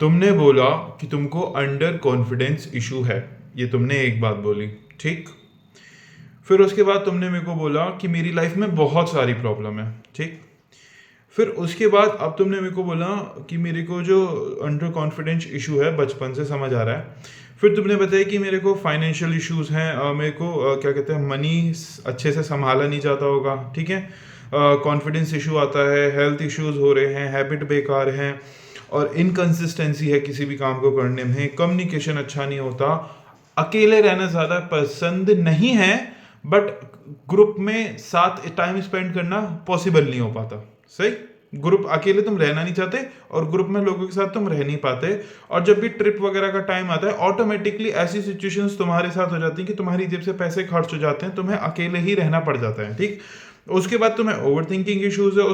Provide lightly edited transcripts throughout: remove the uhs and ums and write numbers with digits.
तुमने बोला कि तुमको अंडर कॉन्फिडेंस इशू है, ये तुमने एक बात बोली, ठीक। फिर उसके बाद तुमने मेरे को बोला कि मेरी लाइफ में बहुत सारी प्रॉब्लम है, ठीक। फिर उसके बाद अब तुमने मेरे को बोला कि मेरे को जो अंडर कॉन्फिडेंस इशू है बचपन से समझ आ रहा है। फिर तुमने बताया कि मेरे को फाइनेंशियल इश्यूज हैं, मेरे को क्या कहते हैं, मनी अच्छे से संभाला नहीं जाता होगा, ठीक है। कॉन्फिडेंस इशू आता है, हेल्थ इश्यूज हो रहे हैं, हैबिट बेकार हैं, और इनकन्सिस्टेंसी है किसी भी काम को करने में, कम्युनिकेशन अच्छा नहीं होता, अकेले रहना ज़्यादा पसंद नहीं है, बट ग्रुप में साथ टाइम स्पेंड करना पॉसिबल नहीं हो पाता। सही। ग्रुप अकेले तुम रहना नहीं चाहते और ग्रुप में लोगों के साथ तुम रह नहीं पाते, और जब भी ट्रिप वगैरह का टाइम आता है ऑटोमेटिकली ऐसी सिचुएशंस तुम्हारे साथ हो जाती हैं कि तुम्हारी जेब से पैसे खर्च हो जाते हैं, तुम्हें अकेले ही रहना पड़ जाता है, ठीक। उसके बाद तुम्हें ओवर थिंकिंग इश्यूज है,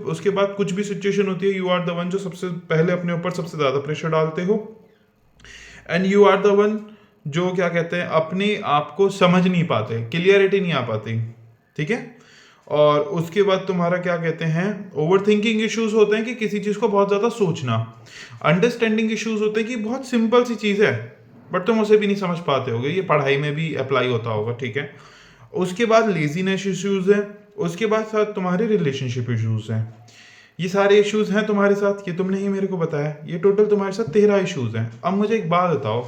उसके बाद कुछ भी सिचुएशन होती है, यू आर द वन जो सबसे पहले अपने ऊपर सबसे ज्यादा प्रेशर डालते हो, and you are the one जो क्या कहते हैं अपने आप को समझ नहीं पाते, क्लियरिटी नहीं आ पाती, ठीक है। और उसके बाद तुम्हारा क्या कहते हैं ओवर थिंकिंग इश्यूज होते हैं कि किसी चीज को बहुत ज्यादा सोचना। अंडरस्टैंडिंग इश्यूज होते हैं कि बहुत सिंपल सी चीज है बट तुम उसे भी नहीं समझ पाते होगे, ये पढ़ाई में भी अप्लाई होता होगा, ठीक है। उसके बाद लेजीनेस इश्यूज है, उसके बाद साथ तुम्हारे रिलेशनशिप इश्यूज हैं। ये सारे इश्यूज हैं तुम्हारे साथ, ये तुमने ही मेरे को बताया, ये टोटल तुम्हारे साथ 13 इश्यूज हैं। अब मुझे एक बात बताओ,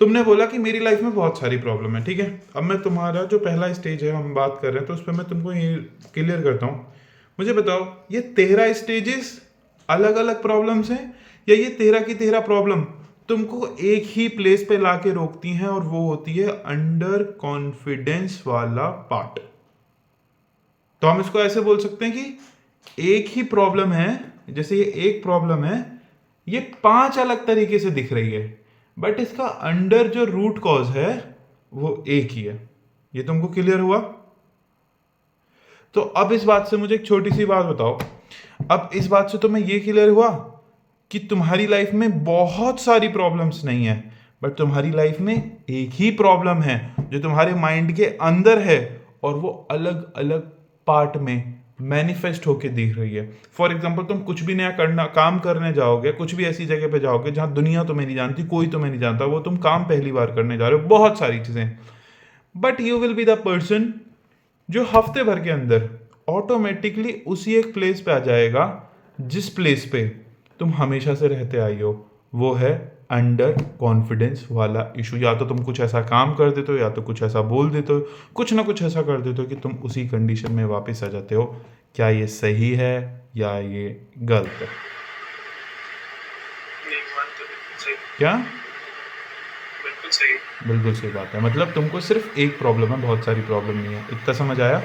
तुमने बोला कि मेरी लाइफ में बहुत सारी प्रॉब्लम है, ठीक है। अब मैं तुम्हारा जो पहला स्टेज है हम बात कर रहे हैं तो उस पर मैं तुमको ये क्लियर करता हूँ। मुझे बताओ ये 13 स्टेजेस अलग अलग प्रॉब्लम्स हैं, या ये 13 की 13 प्रॉब्लम तुमको एक ही प्लेस पे लाके रोकती हैं, और वो होती है अंडर कॉन्फिडेंस वाला पार्ट। तो हम इसको ऐसे बोल सकते हैं कि एक ही प्रॉब्लम है, जैसे ये एक प्रॉब्लम है, ये 5 अलग तरीके से दिख रही है, बट इसका अंडर जो रूट कॉज है वो एक ही है। ये तुमको क्लियर हुआ? तो अब इस बात से मुझे एक छोटी सी बात बताओ, अब इस बात से तुम्हें ये क्लियर हुआ कि तुम्हारी लाइफ में बहुत सारी प्रॉब्लम्स नहीं है, बट तुम्हारी लाइफ में एक ही प्रॉब्लम है जो तुम्हारे माइंड के अंदर है, और वो अलग अलग पार्ट में मैनिफेस्ट होके दिख रही है। फॉर एग्जाम्पल तुम कुछ भी नया करना काम करने जाओगे, कुछ भी ऐसी जगह पे जाओगे जहां दुनिया तुम्हें नहीं जानती, कोई तुम्हें नहीं जानता, वो तुम काम पहली बार करने जा रहे हो, बहुत सारी चीजें, but you will be the person जो हफ्ते भर के अंदर ऑटोमेटिकली उसी एक प्लेस पे आ जाएगा जिस प्लेस पे तुम हमेशा से रहते आई हो। वो है अंडर कॉन्फिडेंस वाला इशू। या तो तुम कुछ ऐसा काम कर देते हो, या तो कुछ ऐसा बोल देते हो, कुछ ना कुछ ऐसा कर देते हो कि तुम उसी कंडीशन में वापस आ जाते हो। क्या ये सही है या ये गलत है? नहीं, बात तो बिल्कुल सही। क्या? बिल्कुल सही। बिल्कुल सही बात है, मतलब तुमको सिर्फ एक प्रॉब्लम है, बहुत सारी प्रॉब्लम नहीं है। इतना समझ आया?